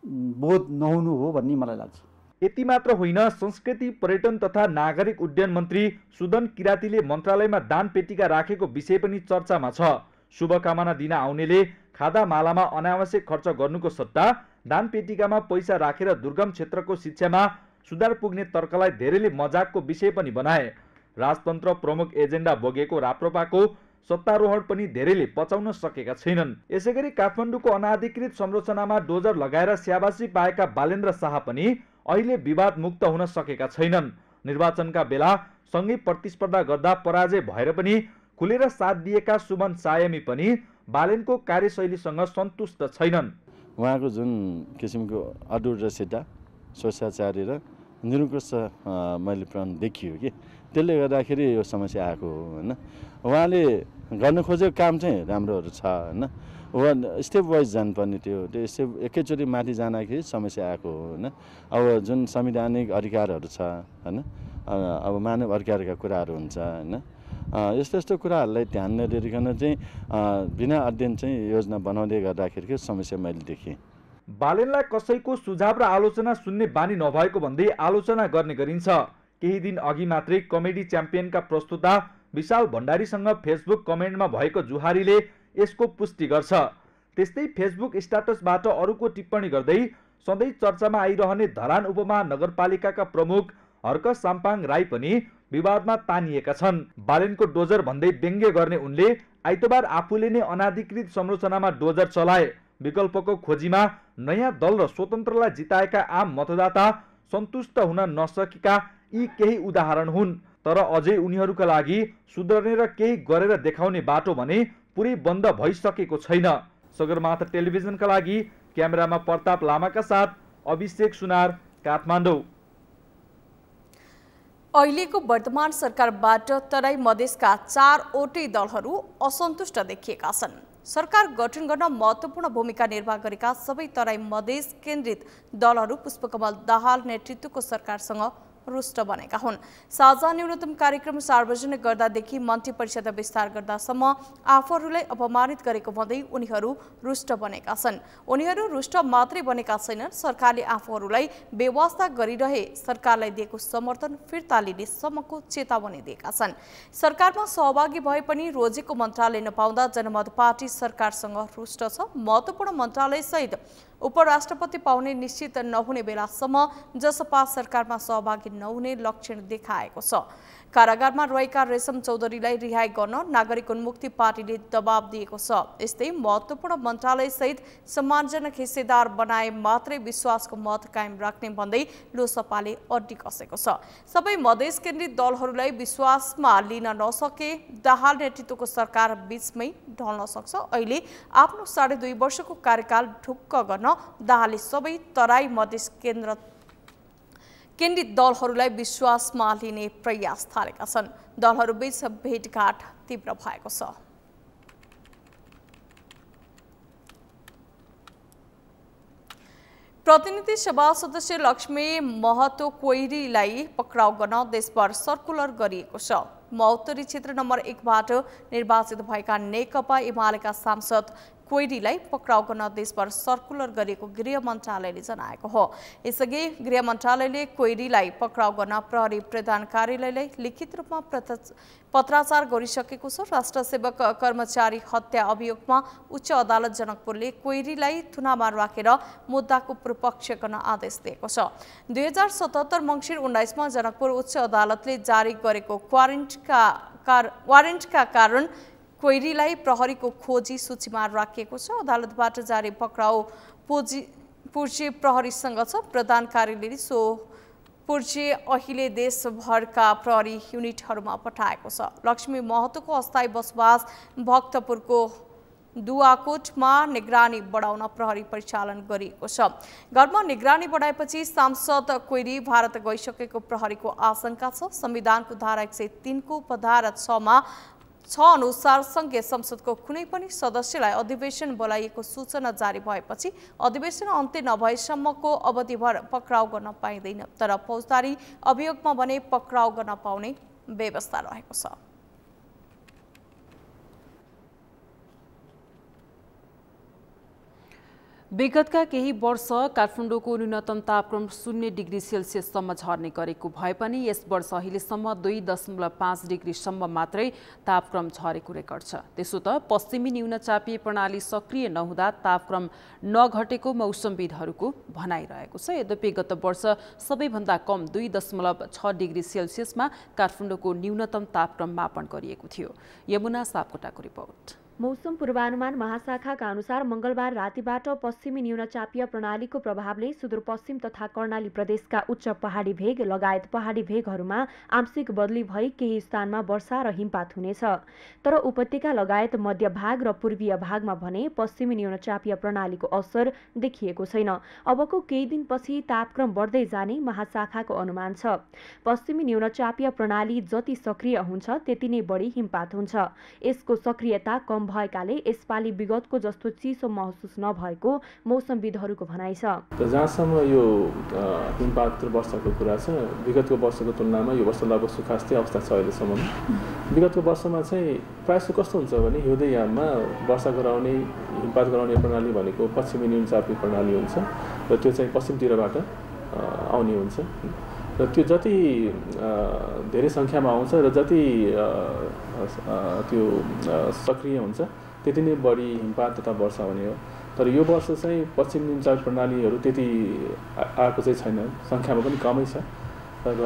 बोध नहुनु हो भन्ने मलाई लाग्छ। यति मात्र होइन, संस्कृति पर्यटन तथा नागरिक उड्डयन मन्त्री सुदन किरातीले मन्त्रालयमा दान पेटिका राखेको विषय पनि चर्चामा छ। शुभकामना दिन आउनेले खादा मालामा अनावश्यक खर्च गर्नुको सट्टा दान पेटिकामा पैसा राखेर दुर्गम क्षेत्रको शिक्षामा सुधार पुग्ने तर्कलाई धेरैले मजाकको विषय पनि बनाए। राजतन्त्र प्रमुख एजेन्डा बोकेको राप्रपाको सत्तारोहण पनि धेरैले पचाउन सकेका छैनन्। यसैगरी काठमाडौँको अनाधिकृत संरचनामा डोजर लगाएर स्याबासी पाएका बालेन्द्र शाह पनि अहिले विवाद मुक्त हुन सकेका छैनन्। निर्वाचनका बेला सँगै प्रतिस्पर्धा गर्दा पराजय भएर पनि खुलेर साथ दिएका सुमन सायमी पनि बालेनको कार्यशैलीसँग सन्तुष्ट छैनन्। उहाँको जुन किसिमको अडुर र सिधा सोचाचारी र निरुङ्कुश मैले प्रण देखियो कि त्यसले गर्दाखेरि यो समस्या आएको हो होइन। उहाँले गर्न खोजेको काम चाहिँ राम्रोहरू छ होइन। उहाँ स्टेप वाइज जानुपर्ने त्यो स्टेप एकैचोटि माथि जाँदाखेरि समस्या आएको हो होइन। अब जुन संवैधानिक अधिकारहरू छ होइन, अब मानव अधिकारका कुराहरू हुन्छ होइन, यस्तो यस्तो कुराहरूलाई ध्यान नदिइकन चाहिँ बिना अध्ययन चाहिँ योजना बनाउँदै गर्दाखेरिको समस्या मैले देखेँ। बालेनलाई कसैको सुझाव र आलोचना सुन्ने बानी नभएको भन्दै आलोचना गर्ने गरिन्छ। केही दिन अघि मात्रै कमेडी च्याम्पियनका प्रस्तुता विशाल भण्डारीसँग फेसबुक कमेन्टमा भएको जुहारीले यसको पुष्टि गर्छ। त्यस्तै फेसबुक स्ट्याटसबाट अरूको टिप्पणी गर्दै सधैँ चर्चामा आइरहने धरान उपमहानगरपालिकाका प्रमुख हर्क साम्पाङ राई पनि विवादमा तानिएका छन्। बालेनको डोजर भन्दै व्यङ्ग्य गर्ने उनले आइतबार आफूले नै अनाधिकृत संरचनामा डोजर चलाए। विकल्पको खोजीमा नयाँ दल र स्वतन्त्रलाई जिताएका आम मतदाता सन्तुष्ट हुन नसकेका यी केही उदाहरण हुन्। तर अझै उनीहरूका लागि सुध्रने र केही गरेर देखाउने बाटो भने पुरै बन्द भइसकेको छैन। सगरमाथा टेलिभिजनका लागि क्यामेरामा प्रताप लामाका साथ अभिषेक सुनार, काठमाडौँ। अहिलेको वर्तमान सरकारबाट तराई मधेसका 4वटै दलहरू असन्तुष्ट देखिएका छन्। सरकार गठन गर्न महत्त्वपूर्ण भूमिका निर्वाह गरेका सबै तराई मधेस केन्द्रित दलहरू पुष्पकमल दाहाल नेतृत्वको सरकारसँग रुष्ट बनेका हुन्। साझा न्यूनतम कार्यक्रम सार्वजनिक गर्दादेखि मन्त्री परिषद विस्तार गर्दासम्म आफूहरूलाई अपमानित गरेको भन्दै उनीहरू रुष्ट बनेका छन्। उनीहरू रुष्ट मात्रै बनेका छैनन्, सरकारले आफूहरूलाई बेवास्ता गरिरहे सरकारलाई दिएको समर्थन फिर्ता लिने सम्मको चेतावनी दिएका छन्। सरकारमा सहभागी भए पनि रोजेको मन्त्रालय नपाउँदा जनमत पार्टी सरकारसँग रुष्ट छ। महत्त्वपूर्ण मन्त्रालय सहित उपराष्ट्रपति पाउने निश्चित नहुने बेलासम्म जसपा सरकारमा सहभागी नहुने लक्षण देखाएको छ। कारागारमा रहेका रेशम चौधरीलाई रिहाई गर्न नागरिक उन्मुक्ति पार्टीले दबाब दिएको छ। यस्तै महत्त्वपूर्ण मन्त्रालय सहित सम्मानजनक हिस्सेदार बनाए मात्रै विश्वासको मत कायम राख्ने भन्दै लोसपाले अड्डी कसेको छ। सबै मधेस केन्द्रित दलहरूलाई विश्वासमा लिन नसके दाहाल नेतृत्वको सरकार बीचमै ढल्न सक्छ। अहिले आफ्नो 2.5 वर्षको कार्यकाल ढुक्क गर्न दाहालले सबै तराई मधेस केन्द्रित दलहरूलाई विश्वासमा लिने प्रयास थालेका छन्। दलहरूबीच भेटघाट तीव्र भएको छ। प्रतिनिधि सभा सदस्य लक्ष्मी महतो कोइरीलाई पक्राउ गर्न देशभर सर्कुलर गरिएको छ। महोत्तरी क्षेत्र नम्बर 1बाट निर्वाचित भएका नेकपा एमालेका सांसद कोइरीलाई पक्राउ गर्न देशभर सर्कुलर गरेको गृह मन्त्रालयले जनाएको हो। यसअघि गृह मन्त्रालयले कोइरीलाई पक्राउ गर्न प्रहरी प्रधान कार्यालयलाई लिखित रूपमा पत्राचार गरिसकेको छ। राष्ट्र सेवक कर्मचारी हत्या अभियोगमा उच्च अदालत जनकपुरले कोइरीलाई थुनामा राखेर मुद्दाको पूर्वपक्ष गर्न आदेश दिएको छ। 2077 मङ्सिर 19मा जनकपुर उच्च अदालतले जारी गरेको वारेन्टका कारण कोइरीलाई प्रहरीको खोजी सूचीमा राखिएको छ। अदालतबाट जारी पक्राउ पूर्जी प्रहरीसँग छ। प्रधान कार्यालयले सो पूर्जी अहिले देशभरका प्रहरी युनिटहरूमा पठाएको छ। लक्ष्मी महतोको अस्थायी बसोबास भक्तपुरको दुवाकोटमा निगरानी बढाउन प्रहरी परिचालन गरिएको छ। गढमा निगरानी बढाएपछि सांसद कोइरी भारत गइसकेको प्रहरीको आशंका छ। संविधानको धारा 103 को उपधारा 6 अनुसार संघीय संसदको कुनै पनि सदस्यलाई अधिवेशन बोलाइएको सूचना जारी भएपछि अधिवेशन अन्त्य नभएसम्मको अवधिभर पक्राउ गर्न पाइँदैन, तर फौजदारी अभियोगमा भने पक्राउ गर्न पाउने व्यवस्था रहेको छ। विगतका केही वर्ष काठमाडौँको न्यूनतम तापक्रम 0 डिग्री सेल्सियससम्म झर्ने गरेको भए पनि यस वर्ष अहिलेसम्म 2.5 डिग्रीसम्म मात्रै तापक्रम झरेको रेकर्ड छ। त्यसो त पश्चिमी न्यूनचापीय प्रणाली सक्रिय नहुँदा तापक्रम नघटेको मौसमविदहरूको भनाइरहेको छ। यद्यपि गत वर्ष सबैभन्दा कम 2.6 डिग्री सेल्सियसमा काठमाडौँको न्यूनतम तापक्रम मापन गरिएको थियो। यमुना सापकोटाको रिपोर्ट। मौसम पूर्वानुमान महाशाखाका अनुसार मंगलबार रातिबाट पश्चिमी न्यूनचापीय प्रणालीको प्रभावले सुदूरपश्चिम तथा कर्णाली प्रदेशका उच्च पहाडी भेग लगायत पहाडी भेगहरूमा आंशिक बदली भई केही स्थानमा वर्षा र हिमपात हुनेछ। तर उपत्यका लगायत मध्य भाग र पूर्वीय भागमा भने पश्चिमी न्यूनचापीय प्रणालीको असर देखिएको छैन। अबको केही दिनपछि तापक्रम बढ्दै जाने महाशाखाको अनुमान छ। पश्चिमी न्यूनचापीय प्रणाली जति सक्रिय हुन्छ त्यति नै बढी हिमपात हुन्छ। यसको सक्रियता कम भएकाले यसपालि विगतको जस्तो चिसो महसुस नभएको मौसमविदहरूको भनाइ छ। जहाँसम्म यो हिमपात वर्षाको कुरा छ, विगतको वर्षको तुलनामा यो वर्ष लगभग सुखास्ती अवस्था छ अहिलेसम्म। विगतको वर्षमा चाहिँ प्रायः कस्तो हुन्छ भने हिउँदे याममा वर्षा गराउने हिमपात गराउने प्रणाली भनेको पश्चिमी न्यूनचापीय प्रणाली हुन्छ र त्यो चाहिँ पश्चिमतिरबाट आउने हुन्छ र त्यो जति धेरै सङ्ख्यामा आउँछ र जति त्यो सक्रिय हुन्छ त्यति नै बढी हिमपात तथा वर्षा हुने हो। तर यो वर्ष चाहिँ पश्चिम न्यूनचापीय प्रणालीहरू त्यति आएको चाहिँ छैन, सङ्ख्यामा पनि कमै छ र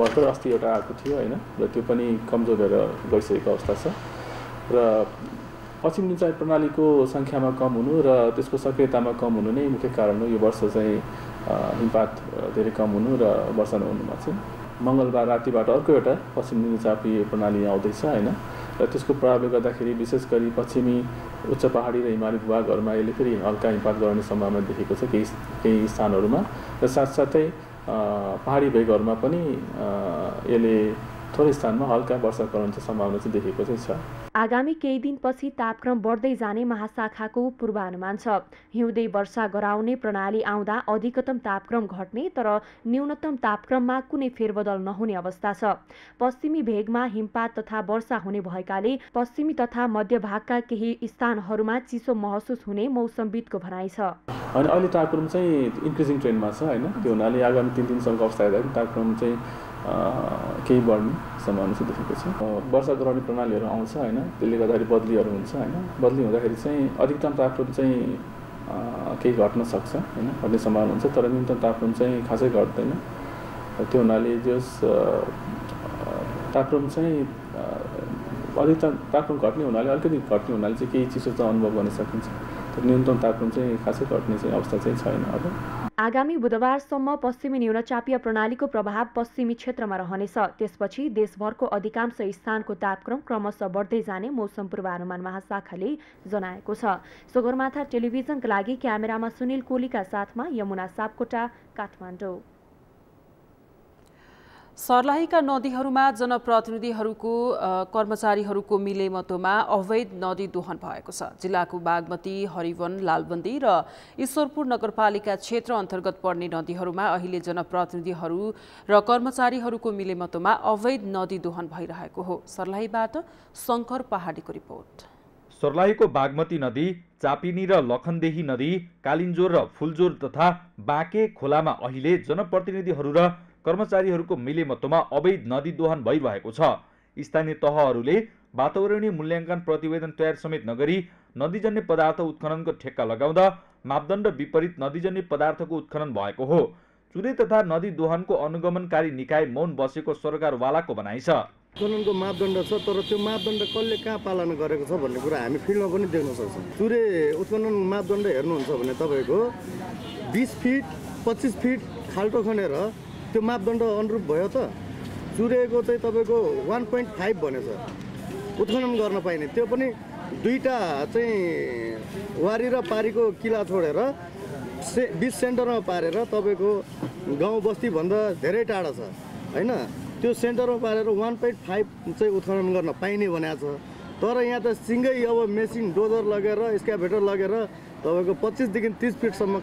भर्खर अस्ति एउटा आएको थियो होइन, र त्यो पनि कमजोर भएर गइसकेको अवस्था छ र पश्चिम न्यूनचापीय प्रणालीको सङ्ख्यामा कम हुनु र त्यसको सक्रियतामा कम हुनु नै मुख्य कारण हो यो वर्ष चाहिँ हिमपात धेरै कम हुनु र वर्षा नहुनुमा चाहिँ। मङ्गलबार रातिबाट अर्को एउटा पश्चिम न्यूनचापीय प्रणाली आउँदैछ होइन, र त्यसको प्रभावले गर्दाखेरि विशेष गरी पश्चिमी उच्च पहाडी र हिमाली भूभागहरूमा यसले फेरि हल्का हिमपात गराउने सम्भावना देखेको छ केही स्थानहरूमा र साथसाथै पहाडी भेगहरूमा पनि यसले थोरै स्थानमा हल्का वर्षा गराउने सम्भावना चाहिँ देखेको चाहिँ छ। आगामी केही दिनपछि तापक्रम बढ्दै जाने महाशाखाको पूर्वानुमान छ। हिउँदे वर्षा गराउने प्रणाली आउँदा अधिकतम तापक्रम घट्ने तर न्यूनतम तापक्रममा कुनै फेरबदल नहुने अवस्था छ। पश्चिमी भेगमा हिमपात तथा वर्षा हुने भएकाले पश्चिमी तथा मध्य भागका केही स्थानहरूमा चिसो महसुस हुने मौसमविदको भनाइ छ। अनि अहिले तापक्रम चाहिँ इन्क्रिजिङ ट्रेन्डमा छ होइन, त्यो हुनाले आगामी 3 दिनसम्मको अवस्था हेर्दा तापक्रम चाहिँ केही बढ्ने सम्भावना चाहिँ देखेको छ। वर्षा गराउने प्रणालीहरू आउँछ होइन, त्यसले गर्दाखेरि बदलीहरू हुन्छ होइन, बदली हुँदाखेरि चाहिँ अधिकतम तापक्रम चाहिँ केही घट्न सक्छ होइन, घट्ने सम्भावना हुन्छ, तर न्यूनतम तापक्रम चाहिँ खासै घट्दैन। त्यो हुनाले जस तापक्रम चाहिँ अधिकतम तापक्रम घट्ने हुनाले अलिकति घट्ने हुनाले चाहिँ केही चिसो चाहिँ अनुभव गर्न सकिन्छ, तर न्यूनतम तापक्रम चाहिँ खासै घट्ने चाहिँ अवस्था चाहिँ छैन। अब आगामी बुधबारसम्म पश्चिमी न्यूनचापीय प्रणालीको प्रभाव पश्चिमी क्षेत्रमा रहनेछ। त्यसपछि देशभरको अधिकांश स्थानको तापक्रम क्रमशः बढ्दै जाने मौसम पूर्वानुमान महाशाखाले जनाएको छ। सगरमाथा टेलिभिजनका लागि क्यामेरामा सुनिल कोलीका साथमा यमुना सापकोटा, काठमाडौँ। सर्लाहीका नदीहरूमा जनप्रतिनिधिहरूको कर्मचारीहरूको मिलेमतोमा अवैध नदी दोहन भएको छ। जिल्लाको बागमती, हरिवन, लालबन्दी र ईश्वरपुर नगरपालिका क्षेत्र अन्तर्गत पर्ने नदीहरूमा अहिले जनप्रतिनिधिहरू र कर्मचारीहरूको मिलेमतोमा अवैध नदी दोहन भइरहेको हो। सर्लाहीबाट शङ्कर पहाडीको रिपोर्ट। सर्लाहीको बागमती नदी, चापिनी र लखनदेही नदी, कालिन्जोर र फुलजोर तथा बाँके खोलामा अहिले जनप्रतिनिधिहरू र कर्मचारीहरूको मिलेमतोमा अवैध नदी दोहन भइरहेको छ। स्थानीय तहहरूले वातावरणीय मूल्याङ्कन प्रतिवेदन तयार समेत नगरी नदीजन्य पदार्थ उत्खननको ठेक्का लगाउँदा मापदण्ड विपरीत नदीजन्य पदार्थको उत्खनन भएको हो। चुरे तथा नदी दोहनको अनुगमनकारी निकाय मौन बसेको सरकारवालाको भनाइ छ। उत्खननको मापदण्ड छ, तर त्यो मापदण्ड कसले कहाँ पालना गरेको छ भन्ने कुरा हामी फिल्डमा पनि देख्न सक्छौँ। चुरे उत्खनन मापदण्ड हेर्नुहुन्छ भने तपाईँको 20 फिट 25 फिट खाल्टो खनेर त्यो मापदण्ड अनुरूप भयो त। चुरेको चाहिँ तपाईँको 1.5 भनेछ उत्खनन गर्न पाइने, त्यो पनि दुईटा चाहिँ वारी र पारीको किला छोडेर 20 सेन्टरमा पारेर तपाईँको गाउँ बस्तीभन्दा धेरै टाढा छ होइन। त्यो सेन्टरमा पारेर 1.5 चाहिँ उत्खनन गर्न पाइने भनेको छ। तर यहाँ त सिँगै अब मेसिन डोजर लगेर एक्सकाभेटर लगेर तपाईँको 25 देखि 30 फिटसम्म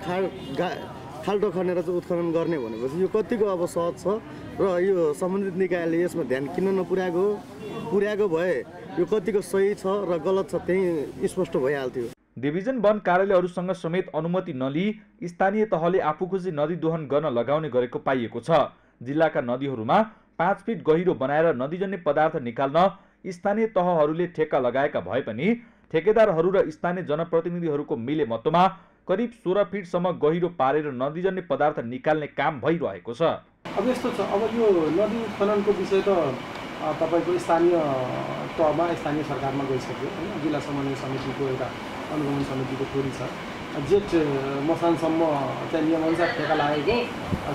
खाल्टो खनेर चाहिँ उत्खनन गर्ने भनेपछि यो कतिको अब सहज छ र यो सम्बन्धित निकायले यसमा ध्यान किन पुर्याएको भए यो कतिको सही छ र गलत छ त्यही स्पष्ट भइहाल्थ्यो। डिभिजन वन कार्यालयहरूसँग समेत अनुमति नलिई स्थानीय तहले आफूखुसी नदी दोहन गर्न लगाउने गरेको पाइएको छ। जिल्लाका नदीहरूमा 5 फिट गहिरो बनाएर नदीजन्य पदार्थ निकाल्न स्थानीय तहहरूले ठेक्का लगाएका भए पनि ठेकेदारहरू र स्थानीय जनप्रतिनिधिहरूको मिलेमतोमा करिब 16 फिटसम्म गहिरो पारेर नदीजन्य पदार्थ निकाल्ने काम भइरहेको छ। अब यस्तो छ, अब यो नदी उत्खननको विषय त तपाईको स्थानीय तहमा स्थानीय सरकारमा गइसक्यो हैन। जिल्ला समन्वय समितिको एउटा अनुगमन समितिको थोरी छ। जेठ मसानसम्म चाहिँ नियमअनुसार ठेका लागेको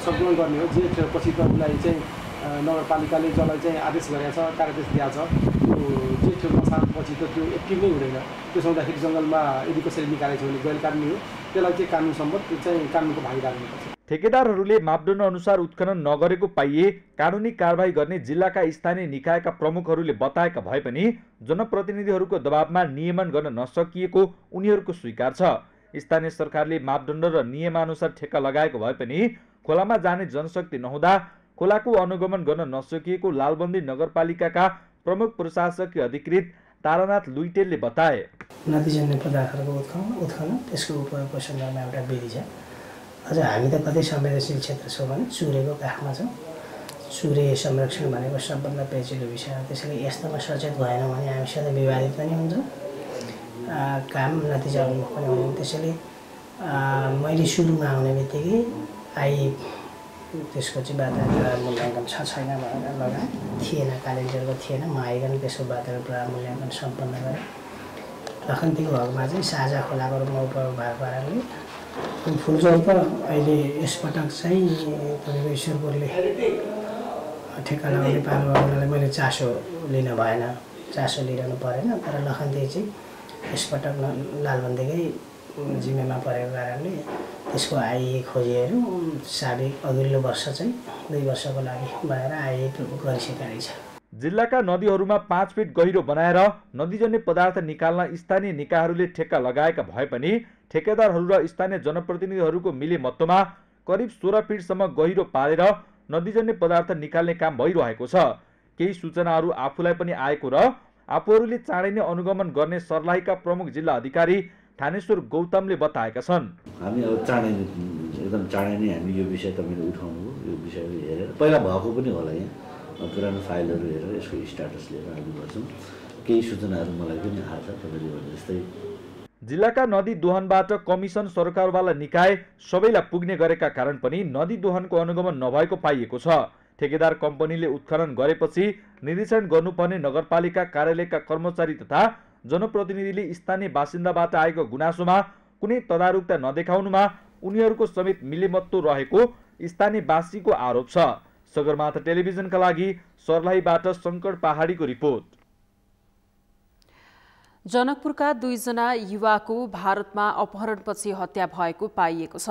सङ्कलन गर्ने हो। जेठ पछि त उसलाई चाहिँ नगरपालिकाले जसलाई चाहिँ आदेश गरेको छ, कार्यादेश दिएको छ, त्यो जेठ मसानपछि त त्यो एक्टिभ नै हुँदैन। त्यसो हुँदाखेरि जङ्गलमा यदि कसरी निकालेको छ भने गैर कानुनी हो, त्यसलाई चाहिँ कानुन सम्मत चाहिँ कानुनको भागीदार हुनुपर्छ। ठेकेदारहरूले मापदण्ड अनुसार उत्खनन नगरेको पाइए कानुनी कारबाही गर्ने जिल्लाका स्थानीय निकायका प्रमुखहरूले बताएका भए पनि जनप्रतिनिधिहरूको दबावमा नियमन गर्न नसकिएको उनीहरूको स्वीकार छ। स्थानीय सरकारले मापदण्ड र नियमानुसार ठेक्का लगाएको भए पनि खोलामा जाने जनशक्ति नहुँदा खोलाको अनुगमन गर्न नसकिएको लालबन्दी नगरपालिकाका प्रमुख प्रशासकीय अधिकृत तारानाथ लुइटेलले बताए। नदीजन्य पदार्थहरूको उत्खनन त्यसको उपयोगको सन्दर्भमा एउटा विधि छ। अझ हामी त कतै संवेदनशील क्षेत्र छौँ भने चुरेको काखमा छौँ। चुरे संरक्षण भनेको सबभन्दा पेचिलो विषय हो। त्यसैले यस्तोमा सचेत भएन भने हामी सधैँ विवादित पनि हुन्छौँ, काम नतिजा उन्मुख पनि हुन्छौँ। त्यसैले मैले सुरुमा आउने बित्तिकै त्यसको चाहिँ वातावरण मूल्याङ्कन छ छैन भनेर लगाएँ। थिएन, कालिन्जरको थिएन। म आइकन त्यसको वातावरण मूल्याङ्कन सम्पन्न गरेँ। लखनतीको हकमा चाहिँ साझा खोलाको रूपमा उपयोग भएको कारणले फुलचौर त अहिले यसपटक चाहिँ तपाईँको ईश्वरपुरले ठेक्का लगाउने पालो गर्नलाई मैले चासो लिन भएन, चासो लिइरहनु परेन। तर लखनती चाहिँ यसपटक लालबन्दीकै जिम्मेमा परेको कारणले त्यसको आइए खोजीहरू साबिक अघिल्लो वर्ष चाहिँ 2 वर्षको लागि भएर आइए गरिसकेको छ। जिल्लाका नदीहरूमा 5 फिट गहिरो बनाएर नदीजन्य पदार्थ निकाल्न स्थानीय निकायहरूले ठेक्का लगाएका भए पनि ठेकेदारहरू र स्थानीय जनप्रतिनिधिहरूको मिलेमतोमा करिब 16 फिटसम्म गहिरो पारेर नदीजन्य पदार्थ निकाल्ने काम भइरहेको छ। केही सूचनाहरू आफूलाई पनि आएको र आफूहरूले चाँडै नै अनुगमन गर्ने सर्लाहीका प्रमुख जिल्ला अधिकारी थानेश्वर गौतमले बताएका छन्। हामी अब एकदम चाँडै नै हामी यो विषय तपाईँले उठाउनु हो, यो विषय हेरेर पहिला भएको पनि होला, यहाँ पुरानो फाइलहरू हेरेर यसको स्ट्याटस लिएर हामी गर्छौँ। केही सूचनाहरू मलाई पनि आएको छ तपाईँले भने जस्तै। जिल्लाका नदी दोहनबाट कमिसन सरकारवाला निकाय सबैलाई पुग्ने गरेका कारण पनि नदी दोहनको अनुगमन नभएको पाइएको छ। ठेकेदार कम्पनीले उत्खनन गरेपछि निरीक्षण गर्नुपर्ने नगरपालिका कार्यालयका कर्मचारी तथा जनप्रतिनिधिले स्थानीय बासिन्दाबाट आएको गुनासोमा कुनै तदारुकता नदेखाउनुमा उनीहरूको समेत मिलेमत्तो रहेको स्थानीयवासीको आरोप छ। सगरमाथा टेलिभिजनका लागि सर्लाहीबाट शङ्कर पहाडीको रिपोर्ट। जनकपुरका 2 जना युवाको भारतमा अपहरणपछि हत्या भएको पाइएको छ।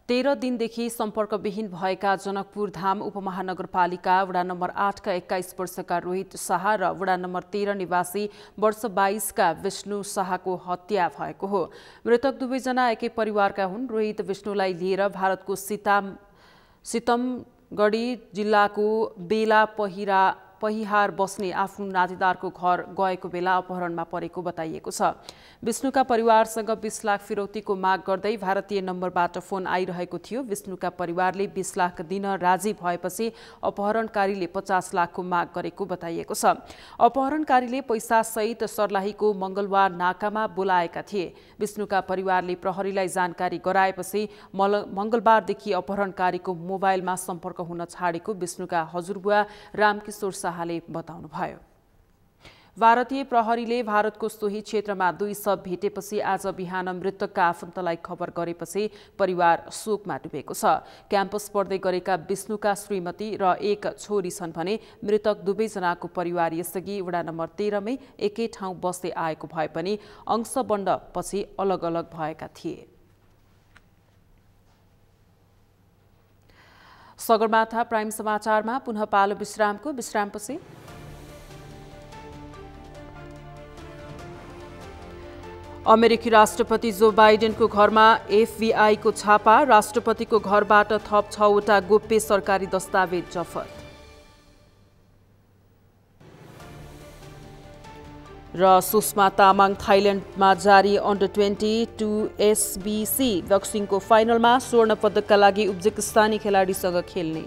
13 दिनदेखि सम्पर्कविहीन भएका जनकपुर धाम उपमहानगरपालिका वडा नम्बर 8 का 21 वर्षका रोहित शाह र वडा नम्बर 13 निवासी वर्ष 22 का विष्णु शाहको हत्या भएको हो। मृतक 2 जना एकै परिवारका हुन्। रोहित विष्णुलाई लिएर भारतको सीतमगढी जिल्लाको बेला पहिहार बस्ने आफ्नो नातेदारको घर गएको बेला अपहरणमा परेको बताइएको छ। विष्णुका परिवारसँग 20 लाख फिरौतीको माग गर्दै भारतीय नम्बरबाट फोन आइरहेको थियो। विष्णुका परिवारले 20 लाख दिन राजी भएपछि अपहरणकारीले 50 लाखको माग गरेको बताइएको छ। अपहरणकारीले पैसासहित सर्लाहीको मंगलवार नाकामा बोलाएका थिए। विष्णुका परिवारले प्रहरीलाई जानकारी गराएपछि मंगलबारदेखि अपहरणकारीको मोबाइलमा सम्पर्क हुन छाडेको विष्णुका हजुरबुवा रामकिशोर शाहले बताउनुभयो। भारतीय प्रहरीले भारतको सोही क्षेत्रमा 2 शव भेटेपछि आज बिहान मृतकका आफन्तलाई खबर गरेपछि परिवार शोकमा डुबेको छ। क्याम्पस पढ्दै गरेका विष्णुका श्रीमती र एक छोरी छन् भने मृतक दुवैजनाको परिवार यसअघि वडा नम्बर 13 मै एकै ठाउँ बस्दै आएको भए पनि अंशबण्ड पछि अलग अलग भएका थिए। सगरमाथा प्राइम समाचारमा पुनः पालो विश्रामपछि अमेरिकी राष्ट्रपति जो बाइडेनको घरमा FBI को छापा, राष्ट्रपतिको घरबाट थप 6वटा गोप्य सरकारी दस्तावेज जफत। र सुषमा तामाङ थाइल्यान्डमा जारी अन्डर-22 SBC बक्सिङको फाइनलमा स्वर्ण पदकका लागि उज्बेकिस्तानी खेलाडीसँग खेल्ने।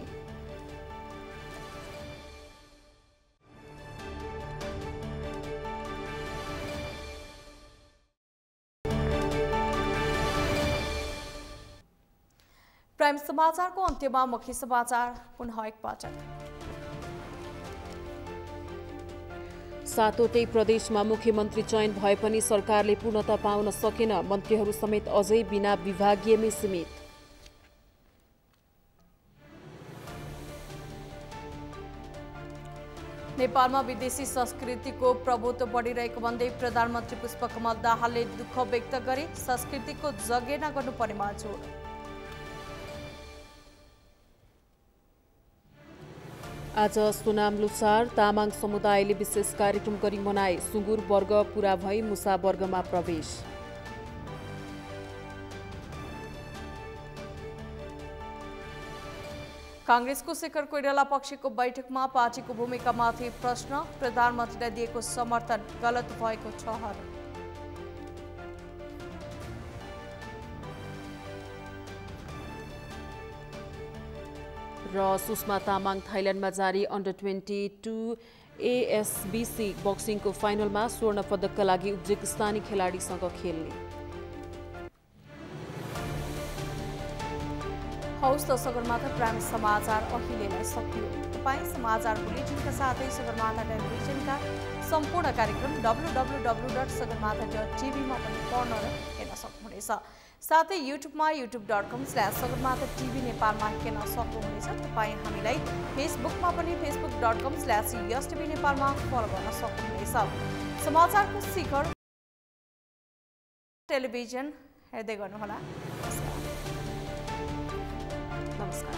प्राइम समाचारको अन्त्यमा मुख्य समाचार पुनः एकपटक। 7वटै प्रदेशमा मुख्यमन्त्री चयन भए पनि सरकारले पूर्णता पाउन सकेन, मन्त्रीहरू समेत अझै बिना विभागीयमै सीमित। नेपालमा विदेशी संस्कृतिको प्रभुत्व बढिरहेको भन्दै प्रधानमन्त्री पुष्पकमल दाहालले दुःख व्यक्त गरे, संस्कृतिको जगेर्ना गर्नुपर्नेमा जोड। आज सोनाम लोसार तामाङ समुदायले विशेष कार्यक्रम गरी मनाए, सुँगुर वर्ग पूरा भई मुसा वर्गमा प्रवेश। कांग्रेसको शेखर कोइराला पक्षको बैठकमा पार्टीको भूमिकामाथि प्रश्न, प्रधानमन्त्रीलाई दिएको समर्थन गलत भएको ठहर। र सुषमा तामाङ थाइल्यान्डमा जारी अन्डर-22 ASBC बक्सिङको फाइनलमा स्वर्ण पदकका लागि उज्बेकिस्तानी खेलाडीसँग खेल्ने। हौस् त सगरमाथा प्राइम समाचार अहिलेलाई सकियो। तपाईँ समाचार बुलेटिनका साथै सगरमाथा टेलिभिजनका सम्पूर्ण कार्यक्रम www.sagarmatha.tv मा पनि पढ्न र हेर्न सक्नुहुनेछ। साथै युट्युबमा youtube.com/sagarmatha.tv नेपालमा हेर्न सक्नुहुनेछ। तपाईँ हामीलाई फेसबुकमा पनि facebook.com/yastv नेपालमा फलो गर्न सक्नुहुनेछ। समाचारको शिखर टेलिभिजन हेर्दै गर्नुहोला। नमस्कार।